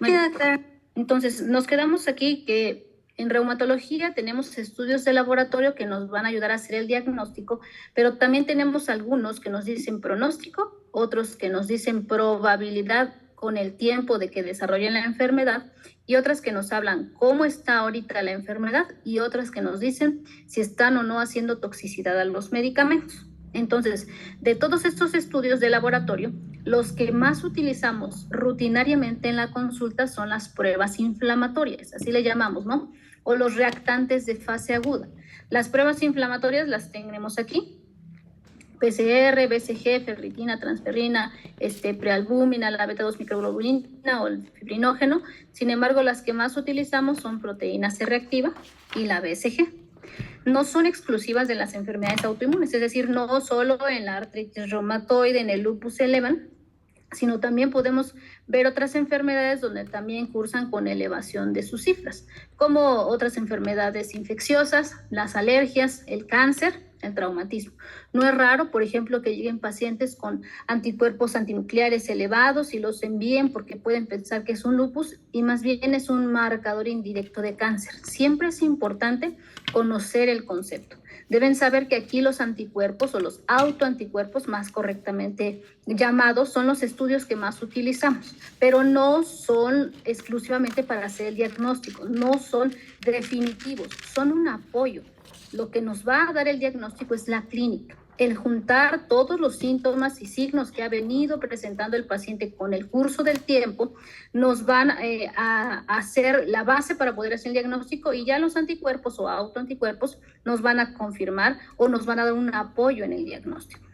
Queda claro. Entonces, nos quedamos aquí que en reumatología tenemos estudios de laboratorio que nos van a ayudar a hacer el diagnóstico, pero también tenemos algunos que nos dicen pronóstico, otros que nos dicen probabilidad con el tiempo de que desarrollen la enfermedad, y otras que nos hablan cómo está ahorita la enfermedad, y otras que nos dicen si están o no haciendo toxicidad a los medicamentos. Entonces, de todos estos estudios de laboratorio, los que más utilizamos rutinariamente en la consulta son las pruebas inflamatorias, así le llamamos, ¿no? O los reactantes de fase aguda. Las pruebas inflamatorias las tenemos aquí: PCR, BCG, ferritina, transferrina, prealbúmina, la beta-2 microglobulina o el fibrinógeno. Sin embargo, las que más utilizamos son proteína C reactiva y la BCG. No son exclusivas de las enfermedades autoinmunes, es decir, no solo en la artritis reumatoide, en el lupus se elevan, sino también podemos ver otras enfermedades donde también cursan con elevación de sus cifras, como otras enfermedades infecciosas, las alergias, el cáncer, el traumatismo. No es raro, por ejemplo, que lleguen pacientes con anticuerpos antinucleares elevados y los envíen porque pueden pensar que es un lupus y más bien es un marcador indirecto de cáncer. Siempre es importante conocer el concepto. Deben saber que aquí los anticuerpos o los autoanticuerpos, más correctamente llamados, son los estudios que más utilizamos, pero no son exclusivamente para hacer el diagnóstico, no son definitivos, son un apoyo. Lo que nos va a dar el diagnóstico es la clínica, el juntar todos los síntomas y signos que ha venido presentando el paciente con el curso del tiempo, nos van a hacer la base para poder hacer el diagnóstico, y ya los anticuerpos o autoanticuerpos nos van a confirmar o nos van a dar un apoyo en el diagnóstico.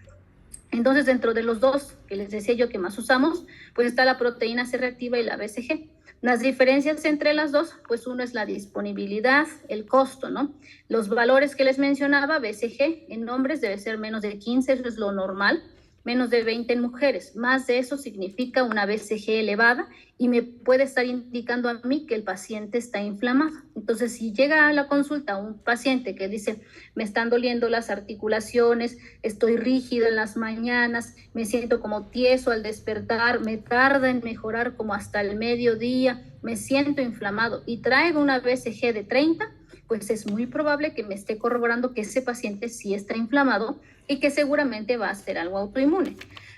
Entonces, dentro de los dos que les decía yo que más usamos, pues está la proteína C reactiva y la BCG. Las diferencias entre las dos, pues uno es la disponibilidad, el costo, ¿no? Los valores que les mencionaba, BCG en hombres debe ser menos de 15, eso es lo normal, menos de 20 en mujeres. Más de eso significa una BCG elevada y me puede estar indicando a mí que el paciente está inflamado. Entonces, si llega a la consulta un paciente que dice, me están doliendo las articulaciones, estoy rígido en las mañanas, me siento como tieso al despertar, me tarda en mejorar como hasta el mediodía, me siento inflamado y traigo una BCG de 30, pues es muy probable que me esté corroborando que ese paciente sí está inflamado y que seguramente va a ser algo autoinmune.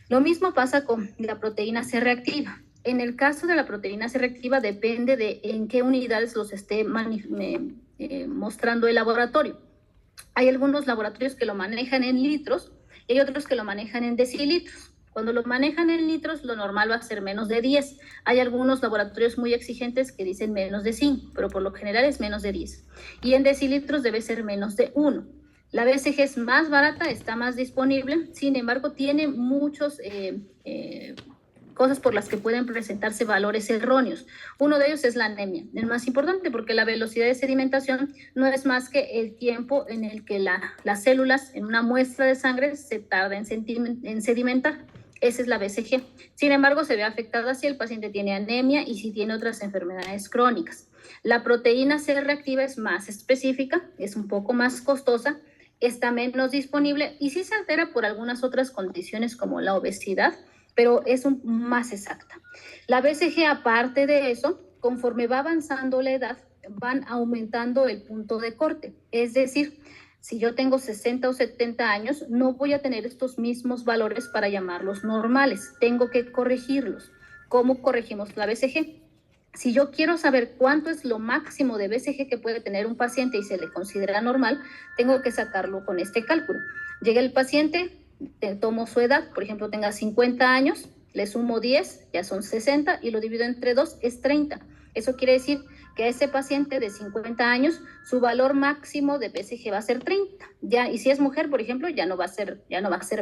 Lo mismo pasa con la proteína C reactiva. En el caso de la proteína C reactiva depende de en qué unidades los esté mostrando el laboratorio. Hay algunos laboratorios que lo manejan en litros y hay otros que lo manejan en decilitros. Cuando lo manejan en litros, lo normal va a ser menos de 10. Hay algunos laboratorios muy exigentes que dicen menos de 5, pero por lo general es menos de 10. Y en decilitros debe ser menos de 1. La BCG es más barata, está más disponible, sin embargo, tiene muchos cosas por las que pueden presentarse valores erróneos. Uno de ellos es la anemia, el más importante, porque la velocidad de sedimentación no es más que el tiempo en el que las células en una muestra de sangre se tarda en sedimentar. Esa es la BCG. Sin embargo, se ve afectada si el paciente tiene anemia y si tiene otras enfermedades crónicas. La proteína C reactiva es más específica, es un poco más costosa, está menos disponible y sí se altera por algunas otras condiciones como la obesidad, pero es más exacta. La BCG, aparte de eso, conforme va avanzando la edad, van aumentando el punto de corte. Es decir, si yo tengo 60 o 70 años, no voy a tener estos mismos valores para llamarlos normales. Tengo que corregirlos. ¿Cómo corregimos la BCG? Si yo quiero saber cuánto es lo máximo de BCG que puede tener un paciente y se le considera normal, tengo que sacarlo con este cálculo. Llega el paciente, tomo su edad, por ejemplo, tenga 50 años, le sumo 10, ya son 60, y lo divido entre 2, es 30. Eso quiere decir que a ese paciente de 50 años, su valor máximo de BCG va a ser 30. Ya, y si es mujer, por ejemplo, ya no va a ser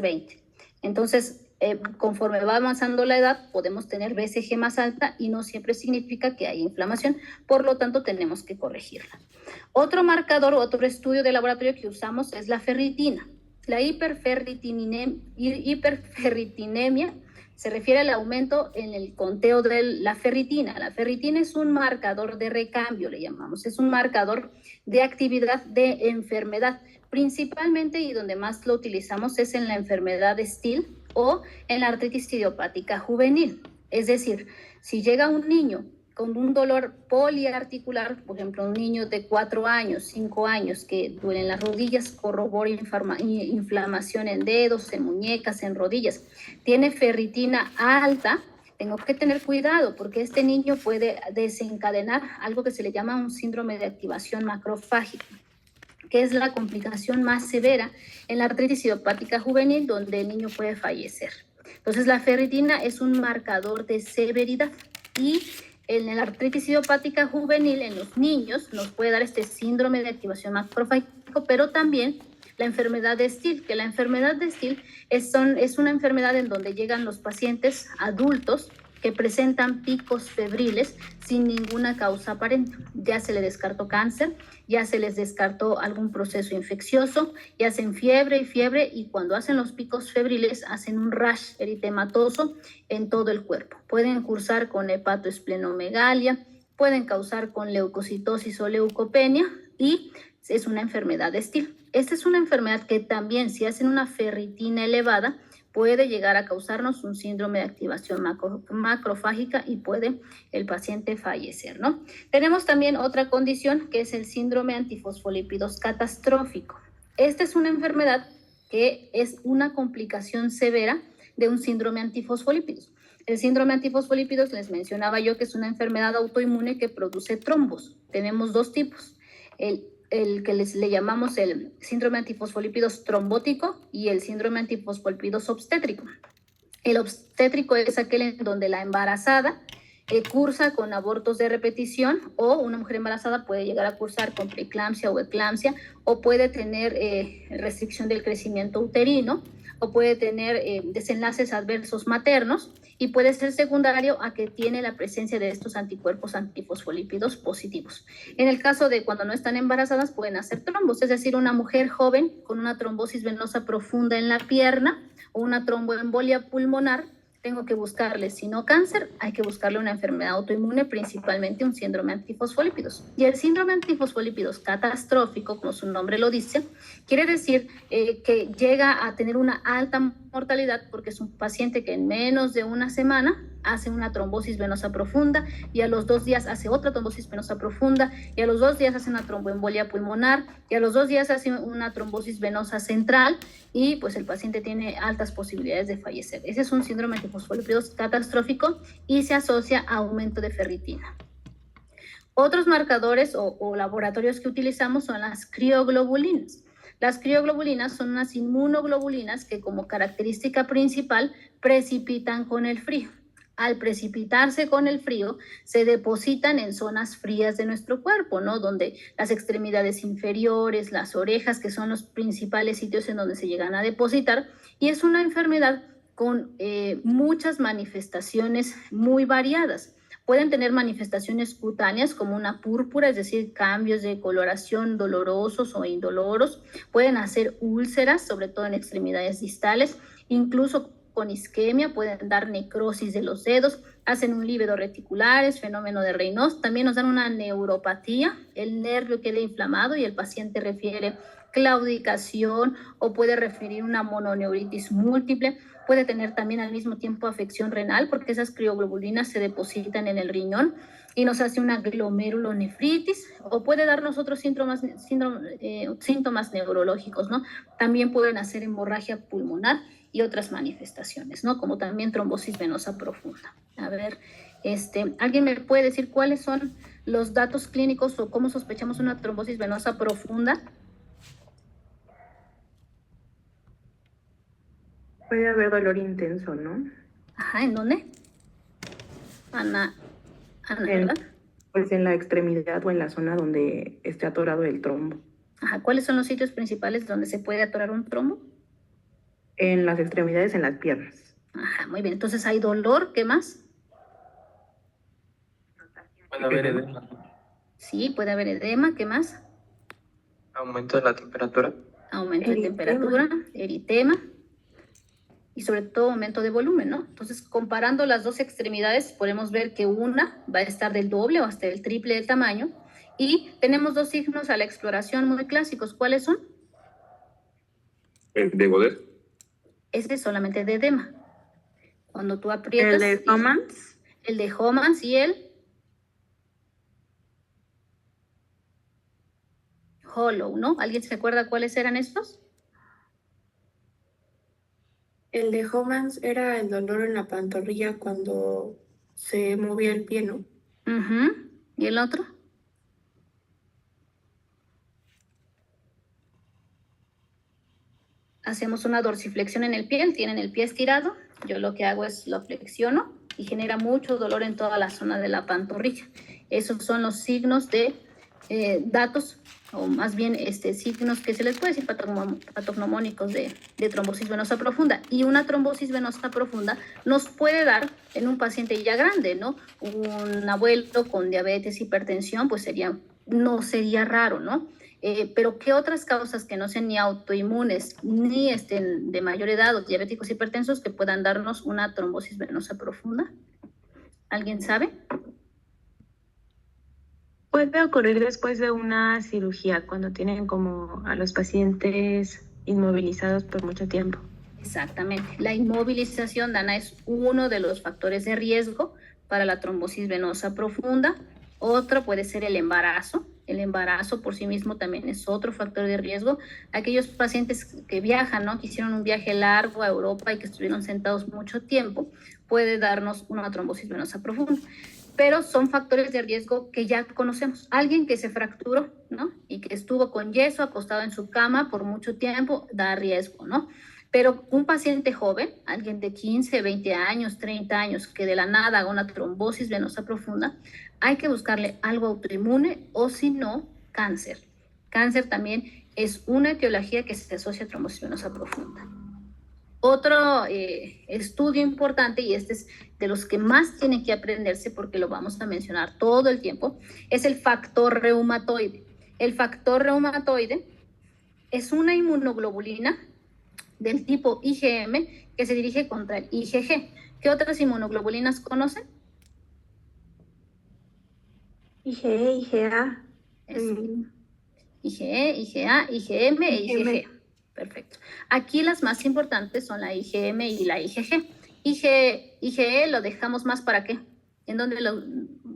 20. Entonces, conforme va avanzando la edad, podemos tener BCG más alta y no siempre significa que hay inflamación, por lo tanto tenemos que corregirla. Otro marcador, otro estudio de laboratorio que usamos es la ferritina. La hiperferritinemia se refiere al aumento en el conteo de la ferritina. La ferritina es un marcador de recambio, le llamamos, es un marcador de actividad de enfermedad, principalmente, y donde más lo utilizamos es en la enfermedad de Still o en la artritis idiopática juvenil. Es decir, si llega un niño con un dolor poliarticular, por ejemplo, un niño de 4 años, 5 años que duelen las rodillas, corrobora inflamación en dedos, en muñecas, en rodillas, tiene ferritina alta, tengo que tener cuidado porque este niño puede desencadenar algo que se le llama un síndrome de activación macrofágica, que es la complicación más severa en la artritis idiopática juvenil, donde el niño puede fallecer. Entonces, la ferritina es un marcador de severidad y en la artritis idiopática juvenil en los niños nos puede dar este síndrome de activación macrofágico, pero también la enfermedad de Still, que la enfermedad de Still es una enfermedad en donde llegan los pacientes adultos que presentan picos febriles sin ninguna causa aparente. Ya se le descartó cáncer, ya se les descartó algún proceso infeccioso, y hacen fiebre, y cuando hacen los picos febriles hacen un rash eritematoso en todo el cuerpo. Pueden cursar con hepatoesplenomegalia, pueden causar con leucocitosis o leucopenia, y es una enfermedad de Still. Esta es una enfermedad que también, si hacen una ferritina elevada, puede llegar a causarnos un síndrome de activación macrofágica y puede el paciente fallecer, ¿no? Tenemos también otra condición que es el síndrome antifosfolípidos catastrófico. Esta es una enfermedad que es una complicación severa de un síndrome antifosfolípidos. El síndrome antifosfolípidos, les mencionaba yo que es una enfermedad autoinmune que produce trombos. Tenemos dos tipos. El que le llamamos el síndrome antifosfolípidos trombótico y el síndrome antifosfolípidos obstétrico. El obstétrico es aquel en donde la embarazada cursa con abortos de repetición, o una mujer embarazada puede llegar a cursar con preeclampsia o eclampsia, o puede tener restricción del crecimiento uterino, o puede tener desenlaces adversos maternos, y puede ser secundario a que tiene la presencia de estos anticuerpos antifosfolípidos positivos. En el caso de cuando no están embarazadas, pueden hacer trombos, es decir, una mujer joven con una trombosis venosa profunda en la pierna o una tromboembolia pulmonar, tengo que buscarle, si no cáncer, hay que buscarle una enfermedad autoinmune, principalmente un síndrome antifosfolípidos. Y el síndrome antifosfolípidos catastrófico, como su nombre lo dice, quiere decir que llega a tener una alta mortalidad porque es un paciente que en menos de una semana hace una trombosis venosa profunda, y a los 2 días hace otra trombosis venosa profunda, y a los 2 días hace una tromboembolia pulmonar, y a los 2 días hace una trombosis venosa central, y pues el paciente tiene altas posibilidades de fallecer. Ese es un síndrome antifosfolípidos catastrófico y se asocia a aumento de ferritina. Otros marcadores o laboratorios que utilizamos son las crioglobulinas. Las crioglobulinas son unas inmunoglobulinas que, como característica principal, precipitan con el frío. Al precipitarse con el frío, se depositan en zonas frías de nuestro cuerpo, ¿no? Donde las extremidades inferiores, las orejas, que son los principales sitios en donde se llegan a depositar, y es una enfermedad con muchas manifestaciones muy variadas. Pueden tener manifestaciones cutáneas como una púrpura, es decir, cambios de coloración dolorosos o indoloros. Pueden hacer úlceras, sobre todo en extremidades distales, incluso con isquemia, pueden dar necrosis de los dedos, hacen un lívido reticulares, fenómeno de Raynaud, también nos dan una neuropatía, el nervio queda inflamado y el paciente refiere claudicación o puede referir una mononeuritis múltiple. Puede tener también al mismo tiempo afección renal porque esas crioglobulinas se depositan en el riñón y nos hace una glomerulonefritis, o puede darnos otros síntomas neurológicos, ¿no? También pueden hacer hemorragia pulmonar y otras manifestaciones, ¿no? Como también trombosis venosa profunda. A ver, ¿alguien me puede decir cuáles son los datos clínicos o cómo sospechamos una trombosis venosa profunda? Puede haber dolor intenso, ¿no? Ajá, ¿en dónde? Ana, ¿verdad? Pues en la extremidad o en la zona donde esté atorado el trombo. Ajá, ¿cuáles son los sitios principales donde se puede atorar un trombo? En las extremidades, en las piernas. Ajá, muy bien. Entonces hay dolor, ¿qué más? Puede haber edema. Sí, puede haber edema, ¿qué más? Aumento de la temperatura. Aumento de temperatura, eritema y sobre todo aumento de volumen, ¿no? Entonces, comparando las dos extremidades, podemos ver que una va a estar del doble o hasta el triple de tamaño, y tenemos dos signos a la exploración muy clásicos. ¿Cuáles son? ¿El de Godet? Ese es solamente de edema. Cuando tú aprietas... ¿El de Homans? El de Homans y el... hollow, ¿no? ¿Alguien se acuerda cuáles eran estos? El de Homans era el dolor en la pantorrilla cuando se movía el pie, ¿no? Ujú. ¿Y el otro? Hacemos una dorsiflexión en el pie, tienen el pie estirado, yo lo que hago es lo flexiono y genera mucho dolor en toda la zona de la pantorrilla. Esos son los signos de datos, o más bien signos que se les puede decir patognomónicos de trombosis venosa profunda. Y una trombosis venosa profunda nos puede dar en un paciente ya grande, ¿no? Un abuelo con diabetes, hipertensión, pues no sería raro, ¿no? Pero ¿qué otras causas que no sean ni autoinmunes ni de mayor edad o diabéticos hipertensos que puedan darnos una trombosis venosa profunda? ¿Alguien sabe? Puede ocurrir después de una cirugía, cuando tienen como a los pacientes inmovilizados por mucho tiempo. Exactamente. La inmovilización, Dana, es uno de los factores de riesgo para la trombosis venosa profunda. Otro puede ser el embarazo. El embarazo por sí mismo también es otro factor de riesgo. Aquellos pacientes que viajan, ¿no? Que hicieron un viaje largo a Europa y que estuvieron sentados mucho tiempo, puede darnos una trombosis venosa profunda. Pero son factores de riesgo que ya conocemos. Alguien que se fracturó, ¿no? Y que estuvo con yeso acostado en su cama por mucho tiempo, da riesgo, ¿no? Pero un paciente joven, alguien de 15, 20 años, 30 años, que de la nada haga una trombosis venosa profunda, hay que buscarle algo autoinmune o si no, cáncer. Cáncer también es una etiología que se asocia a trombosis venosa profunda. Otro estudio importante, y este es de los que más tiene que aprenderse porque lo vamos a mencionar todo el tiempo, es el factor reumatoide. El factor reumatoide es una inmunoglobulina del tipo IgM que se dirige contra el IgG. ¿Qué otras inmunoglobulinas conocen? IgE, IgA. IgE, IgA, IgM e IgG. Perfecto. Aquí las más importantes son la IgM y la IgG. IgE lo dejamos más ¿para qué? ¿En dónde lo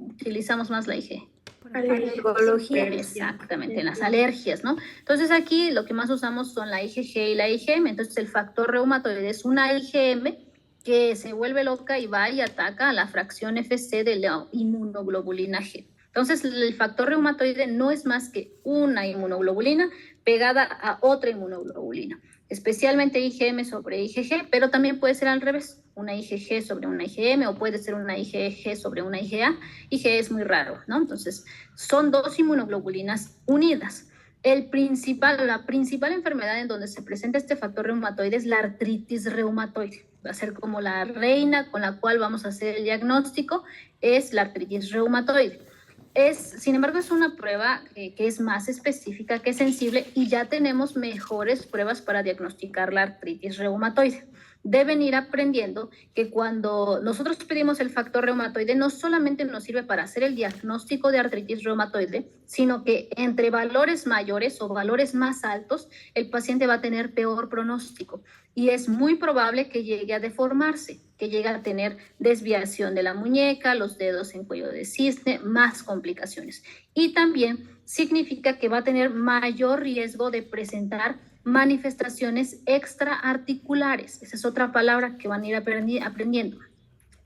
utilizamos más la IgE? Alergología. Exactamente, en las alergias, ¿no? Entonces aquí lo que más usamos son la IgG y la IgM. Entonces el factor reumatoide es una IgM que se vuelve loca y va y ataca a la fracción FC de la inmunoglobulina G. Entonces el factor reumatoide no es más que una inmunoglobulina pegada a otra inmunoglobulina, especialmente IgM sobre IgG, pero también puede ser al revés, una IgG sobre una IgM o puede ser una IgG sobre una IgA. IgE es muy raro, ¿no? Entonces son dos inmunoglobulinas unidas. La principal enfermedad en donde se presenta este factor reumatoide es la artritis reumatoide. Va a ser como la reina con la cual vamos a hacer el diagnóstico, es la artritis reumatoide. Sin embargo, es una prueba que es más específica, que es sensible y ya tenemos mejores pruebas para diagnosticar la artritis reumatoide. Deben ir aprendiendo que cuando nosotros pedimos el factor reumatoide, no solamente nos sirve para hacer el diagnóstico de artritis reumatoide, sino que entre valores mayores o valores más altos, el paciente va a tener peor pronóstico y es muy probable que llegue a deformarse, que llegue a tener desviación de la muñeca, los dedos en cuello de cisne, más complicaciones. Y también significa que va a tener mayor riesgo de presentar manifestaciones extraarticulares. Esa es otra palabra que van a ir aprendiendo.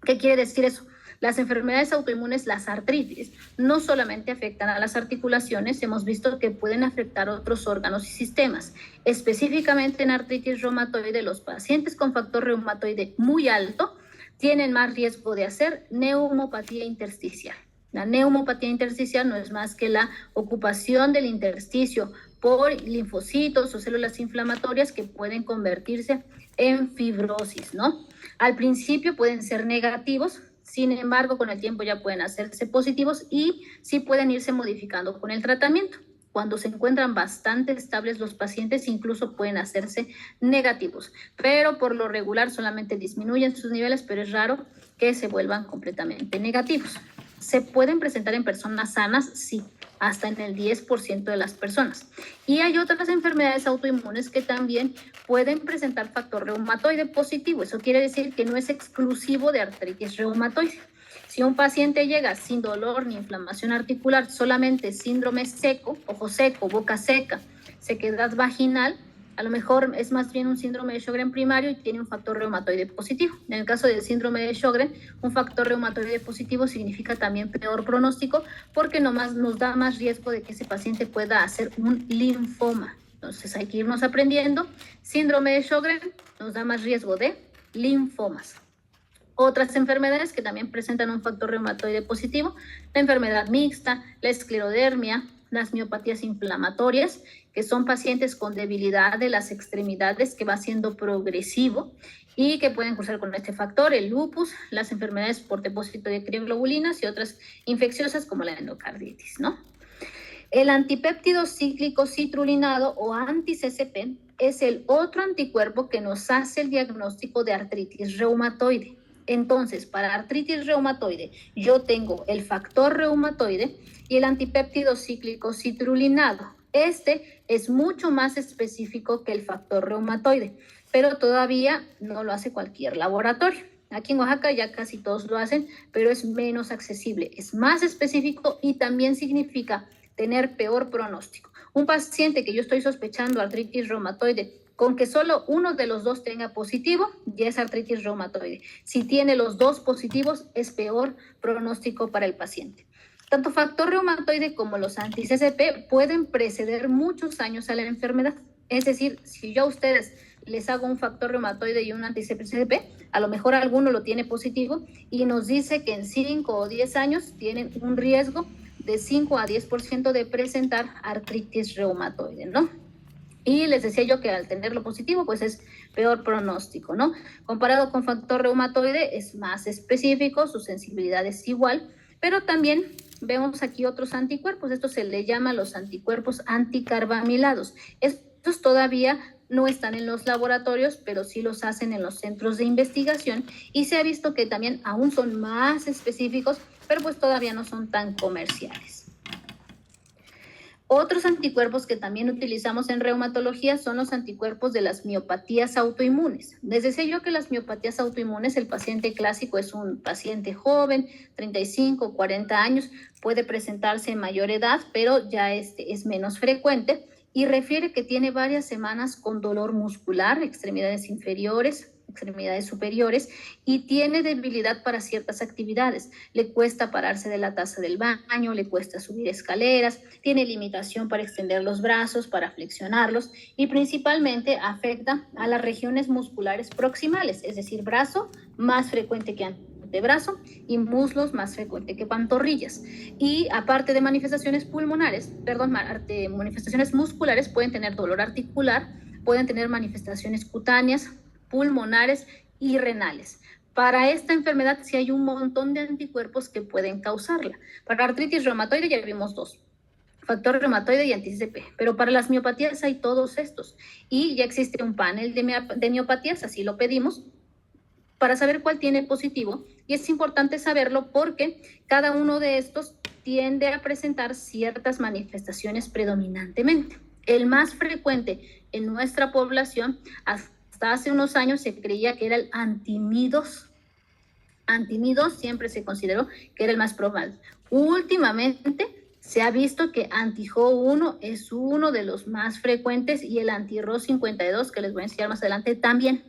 ¿Qué quiere decir eso? Las enfermedades autoinmunes, las artritis, no solamente afectan a las articulaciones, hemos visto que pueden afectar otros órganos y sistemas. Específicamente en artritis reumatoide, los pacientes con factor reumatoide muy alto tienen más riesgo de hacer neumopatía intersticial. La neumopatía intersticial no es más que la ocupación del intersticio por linfocitos o células inflamatorias que pueden convertirse en fibrosis, ¿no? Al principio pueden ser negativos, sin embargo, con el tiempo ya pueden hacerse positivos y sí pueden irse modificando con el tratamiento. Cuando se encuentran bastante estables los pacientes, incluso pueden hacerse negativos, pero por lo regular solamente disminuyen sus niveles, pero es raro que se vuelvan completamente negativos. ¿Se pueden presentar en personas sanas? Sí, hasta en el 10% de las personas. Y hay otras enfermedades autoinmunes que también pueden presentar factor reumatoide positivo. Eso quiere decir que no es exclusivo de artritis reumatoide. Si un paciente llega sin dolor ni inflamación articular, solamente síndrome seco, ojo seco, boca seca, sequedad vaginal, a lo mejor es más bien un síndrome de Sjögren primario y tiene un factor reumatoide positivo. En el caso del síndrome de Sjögren, un factor reumatoide positivo significa también peor pronóstico porque nomás nos da más riesgo de que ese paciente pueda hacer un linfoma. Entonces hay que irnos aprendiendo. Síndrome de Sjögren nos da más riesgo de linfomas. Otras enfermedades que también presentan un factor reumatoide positivo, la enfermedad mixta, la esclerodermia, las miopatías inflamatorias, que son pacientes con debilidad de las extremidades que va siendo progresivo y que pueden cursar con este factor, el lupus, las enfermedades por depósito de crioglobulinas y otras infecciosas como la endocarditis, ¿no? El antipéptido cíclico citrulinado o anti-CCP es el otro anticuerpo que nos hace el diagnóstico de artritis reumatoide. Entonces, para artritis reumatoide, yo tengo el factor reumatoide y el antipéptido cíclico citrulinado. Este es mucho más específico que el factor reumatoide, pero todavía no lo hace cualquier laboratorio. Aquí en Oaxaca ya casi todos lo hacen, pero es menos accesible, es más específico y también significa tener peor pronóstico. Un paciente que yo estoy sospechando artritis reumatoide, con que solo uno de los dos tenga positivo, ya es artritis reumatoide. Si tiene los dos positivos, es peor pronóstico para el paciente. Tanto factor reumatoide como los anti-CCP pueden preceder muchos años a la enfermedad. Es decir, si yo a ustedes les hago un factor reumatoide y un anti-CCP, a lo mejor alguno lo tiene positivo y nos dice que en 5 o 10 años tienen un riesgo de 5 a 10% de presentar artritis reumatoide, ¿no? Y les decía yo que al tenerlo positivo, pues es peor pronóstico, ¿no? Comparado con factor reumatoide, es más específico, su sensibilidad es igual, pero también vemos aquí otros anticuerpos. Esto se le llama los anticuerpos anticarbamilados. Estos todavía no están en los laboratorios, pero sí los hacen en los centros de investigación y se ha visto que también aún son más específicos, pero pues todavía no son tan comerciales. Otros anticuerpos que también utilizamos en reumatología son los anticuerpos de las miopatías autoinmunes. Les decía yo que las miopatías autoinmunes, el paciente clásico es un paciente joven, 35, 40 años, puede presentarse en mayor edad, pero ya es menos frecuente y refiere que tiene varias semanas con dolor muscular, extremidades inferiores, extremidades superiores y tiene debilidad para ciertas actividades. Le cuesta pararse de la taza del baño, le cuesta subir escaleras, tiene limitación para extender los brazos, para flexionarlos y principalmente afecta a las regiones musculares proximales, es decir, brazo más frecuente que antebrazo y muslos más frecuente que pantorrillas. Y aparte de manifestaciones pulmonares, manifestaciones musculares, pueden tener dolor articular, pueden tener manifestaciones cutáneas, pulmonares y renales. Para esta enfermedad sí hay un montón de anticuerpos que pueden causarla. Para artritis reumatoide ya vimos dos, factor reumatoide y anti-CCP, pero para las miopatías hay todos estos y ya existe un panel de miopatías, así lo pedimos, para saber cuál tiene positivo y es importante saberlo porque cada uno de estos tiende a presentar ciertas manifestaciones predominantemente. El más frecuente en nuestra población hasta hace unos años se creía que era el antimidos. Antimidos siempre se consideró que era el más probable. Últimamente se ha visto que anti-Jo1 es uno de los más frecuentes y el anti-Ro52, que les voy a enseñar más adelante, también.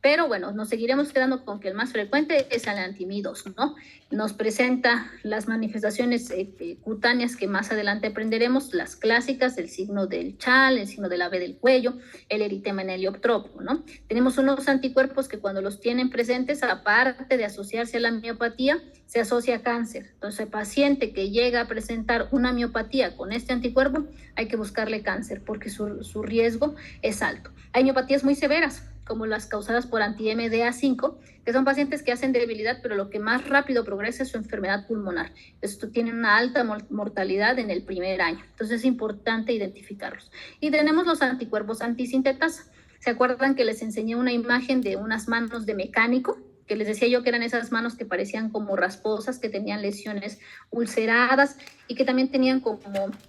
Pero bueno, nos seguiremos quedando con que el más frecuente es el antimidos, ¿no? Nos presenta las manifestaciones cutáneas que más adelante aprenderemos, las clásicas, el signo del chal, el signo de la V del cuello, el eritema en heliotropo, ¿no? Tenemos unos anticuerpos que cuando los tienen presentes, aparte de asociarse a la miopatía, se asocia a cáncer. Entonces, el paciente que llega a presentar una miopatía con este anticuerpo, hay que buscarle cáncer porque su riesgo es alto. Hay miopatías muy severas, como las causadas por anti-MDA5, que son pacientes que hacen debilidad, pero lo que más rápido progresa es su enfermedad pulmonar. Esto tiene una alta mortalidad en el primer año, entonces es importante identificarlos. Y tenemos los anticuerpos antisintetasa. ¿Se acuerdan que les enseñé una imagen de unas manos de mecánico? Que les decía yo que eran esas manos que parecían como rasposas, que tenían lesiones ulceradas y que también tenían como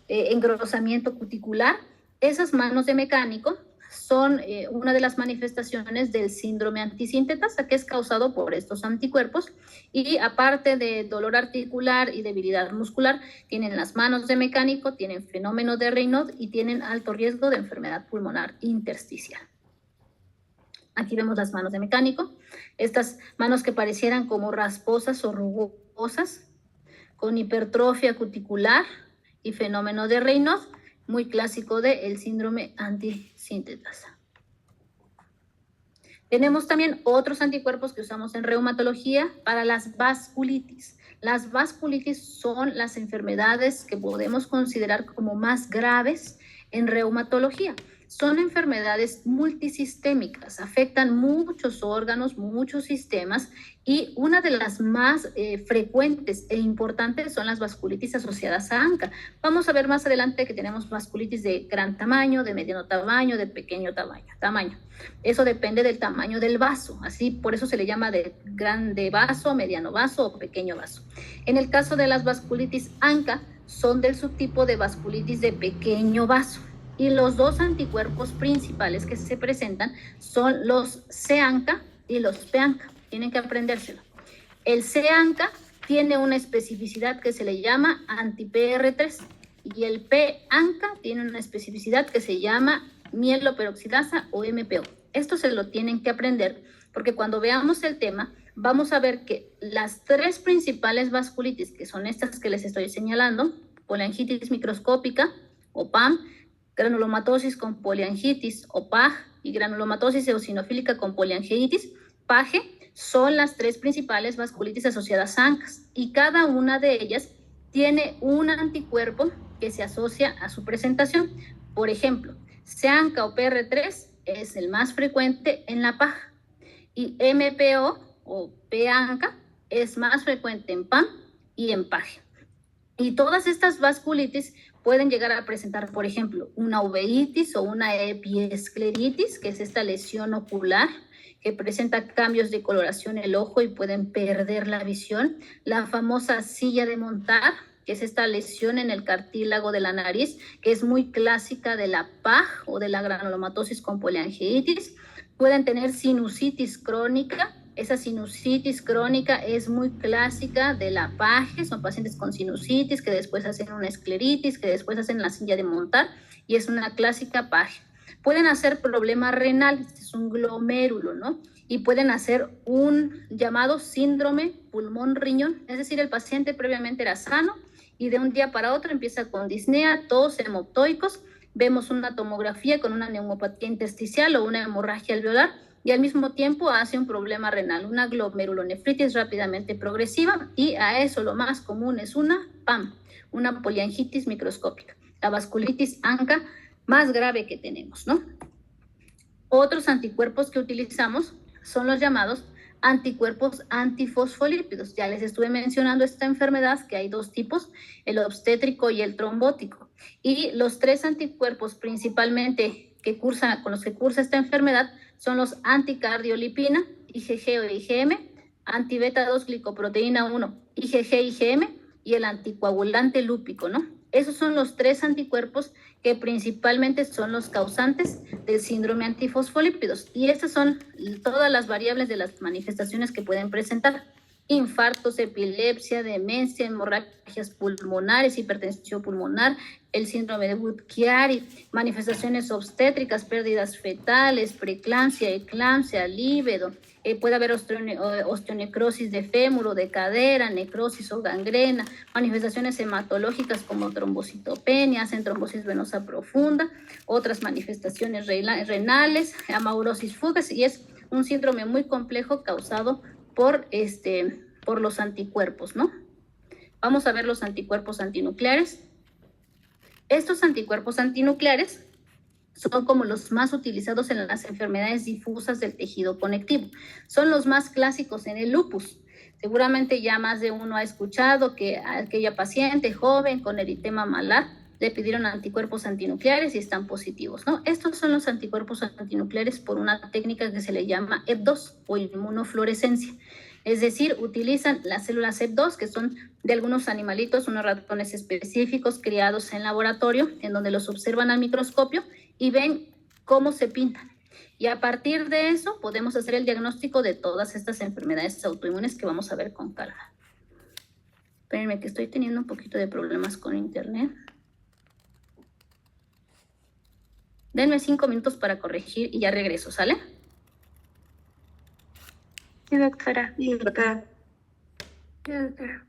engrosamiento cuticular. Esas manos de mecánico son una de las manifestaciones del síndrome antisintetasa, que es causado por estos anticuerpos, y aparte de dolor articular y debilidad muscular, tienen las manos de mecánico, tienen fenómeno de Raynaud y tienen alto riesgo de enfermedad pulmonar intersticial. Aquí vemos las manos de mecánico, estas manos que parecieran como rasposas o rugosas, con hipertrofia cuticular y fenómeno de Raynaud, muy clásico del síndrome antisintetasa. Tenemos también otros anticuerpos que usamos en reumatología para las vasculitis. Las vasculitis son las enfermedades que podemos considerar como más graves en reumatología. Son enfermedades multisistémicas, afectan muchos órganos, muchos sistemas, y una de las más frecuentes e importantes son las vasculitis asociadas a ANCA. Vamos a ver más adelante que tenemos vasculitis de gran tamaño, de mediano tamaño, de pequeño tamaño. Eso depende del tamaño del vaso, así por eso se le llama de grande vaso, mediano vaso o pequeño vaso. En el caso de las vasculitis ANCA, son del subtipo de vasculitis de pequeño vaso. Y los dos anticuerpos principales que se presentan son los C-ANCA y los P-ANCA. Tienen que aprendérselo. El C-ANCA tiene una especificidad que se le llama anti-PR3 y el P-ANCA tiene una especificidad que se llama mieloperoxidasa o MPO. Esto se lo tienen que aprender porque cuando veamos el tema vamos a ver que las tres principales vasculitis, que son estas que les estoy señalando, poliangitis microscópica o PAM, granulomatosis con poliangitis o PAG y granulomatosis eosinofílica con poliangitis, PAGE, son las tres principales vasculitis asociadas a ANCAS y cada una de ellas tiene un anticuerpo que se asocia a su presentación. Por ejemplo, C-ANCA o PR3 es el más frecuente en la PAG y MPO o P-ANCA es más frecuente en PAM y en PAGE. Y todas estas vasculitis pueden llegar a presentar, por ejemplo, una uveitis o una epiescleritis, que es esta lesión ocular que presenta cambios de coloración en el ojo y pueden perder la visión. La famosa silla de montar, que es esta lesión en el cartílago de la nariz, que es muy clásica de la PAG o de la granulomatosis con poliangitis. Pueden tener sinusitis crónica. Esa sinusitis crónica es muy clásica de la PAGE, son pacientes con sinusitis que después hacen una escleritis, que después hacen la silla de montar y es una clásica PAGE. Pueden hacer problema renal, este es un glomérulo, ¿no? Y pueden hacer un llamado síndrome pulmón-riñón, es decir, el paciente previamente era sano y de un día para otro empieza con disnea, tos, hemoptoicos, vemos una tomografía con una neumopatía intersticial o una hemorragia alveolar, y al mismo tiempo hace un problema renal, una glomerulonefritis rápidamente progresiva, y a eso lo más común es una PAM, una poliangitis microscópica, la vasculitis ANCA más grave que tenemos, ¿no? Otros anticuerpos que utilizamos son los llamados anticuerpos antifosfolípidos. Ya les estuve mencionando esta enfermedad, que hay dos tipos, el obstétrico y el trombótico, y los tres anticuerpos principalmente con los que cursa esta enfermedad son los anticardiolipina, IgG o IgM, antibeta-2 glicoproteína 1, IgG, IgM, y el anticoagulante lúpico, ¿no? Esos son los tres anticuerpos que principalmente son los causantes del síndrome antifosfolípidos. Y estas son todas las variables de las manifestaciones que pueden presentar: infartos, epilepsia, demencia, hemorragias pulmonares, hipertensión pulmonar, el síndrome de Budd-Chiari, manifestaciones obstétricas, pérdidas fetales, preeclampsia, eclampsia, líbedo. Puede haber osteonecrosis de fémur o de cadera, necrosis o gangrena, manifestaciones hematológicas como trombocitopenia, hacen trombosis venosa profunda, otras manifestaciones renales, amaurosis fugax, y es un síndrome muy complejo causado por los anticuerpos, ¿no? Vamos a ver los anticuerpos antinucleares. Estos anticuerpos antinucleares son como los más utilizados en las enfermedades difusas del tejido conectivo. Son los más clásicos en el lupus. Seguramente ya más de uno ha escuchado que a aquella paciente joven con eritema malar le pidieron anticuerpos antinucleares y están positivos, ¿no? Estos son los anticuerpos antinucleares por una técnica que se le llama EP2 o inmunofluorescencia. Es decir, utilizan las células EP2, que son de algunos animalitos, unos ratones específicos criados en laboratorio, en donde los observan al microscopio y ven cómo se pintan. Y a partir de eso podemos hacer el diagnóstico de todas estas enfermedades autoinmunes que vamos a ver con calma. Espérenme que estoy teniendo un poquito de problemas con internet. Denme 5 minutos para corregir y ya regreso, ¿sale? Sí, doctora. Sí, doctora. Sí, doctora.